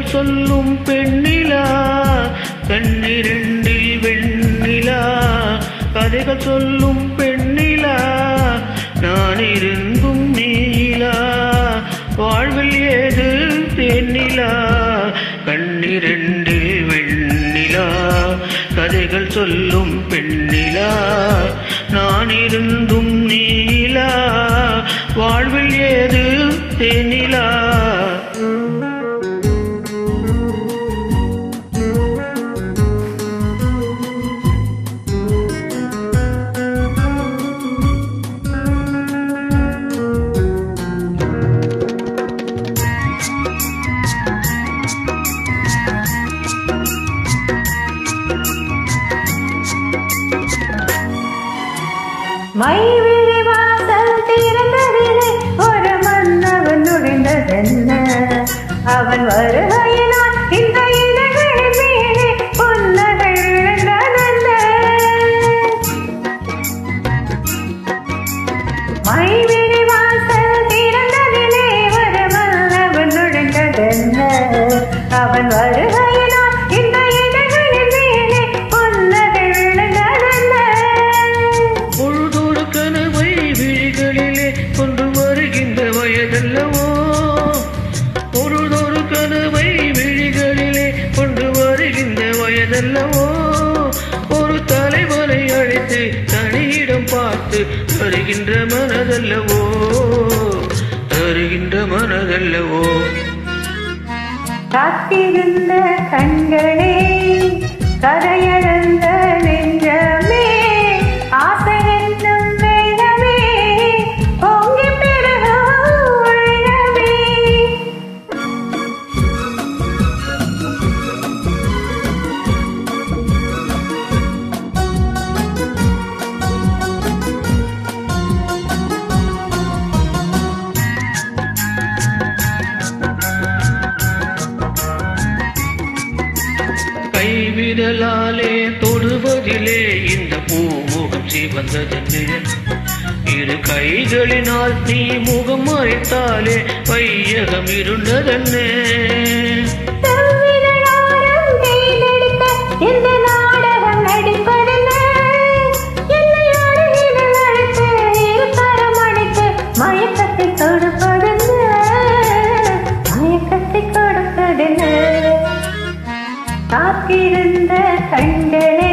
கதைகள் சொல்லும் பெண்ணிலா கண்ணிரண்டில் வெண்ணிலா கதைகள் சொல்லும் பெண்ணிலா நான் இருந்தும் நீலா வாழ்வில் ஏது தேனிலா கண்ணிரண்டில் வெண்ணிலா கதைகள் சொல்லும் பெண்ணிலா நான் இருந்தும் நீலா வாழ்வில் ஏது தேனிலா மைவிழி வாசல் திறந்ததிலே ஒரு மன்னவன் நுழைந்ததென்ன அவன் வருகையினால் இந்த இலைகளின் மேலே புன்னகை விழுந்ததென்ன மைவிழி வாசல் திறந்ததிலே ஒரு மன்னவன் நுழைந்ததென்ன அவன் வருகையினால் இந்த இலைகளின் மேலே புன்னகை விழுந்ததென்ன கொண்டு வருகின்ற வயதல்லவோ பொருளொரு கனவை விழிகளிலே கொண்டு வருகின்ற வயதல்லவோ ஒரு தலைவரை அழைத்து தனியிடம் பார்த்து தருகின்ற மனதல்லவோ தருகின்ற மனதல்லவோ காத்திருந்த கண்களே கரையழந்த நெஞ்சமே ஆசை என்னும் வேகமே பொங்கி பெருகும் உள்ளமே கைவிரலாலே தொடுவதிலே இந்த பூமுகம் சிவந்ததென்னே இரு கைகளினால் நீ முகம் மறைத்தாலே வையகம் இருண்டதென்னே மயக்கத்தை கொடுப்பதென்ன மயக்கத்தை கொடுப்பதென்ன காத்திருந்த கண்களே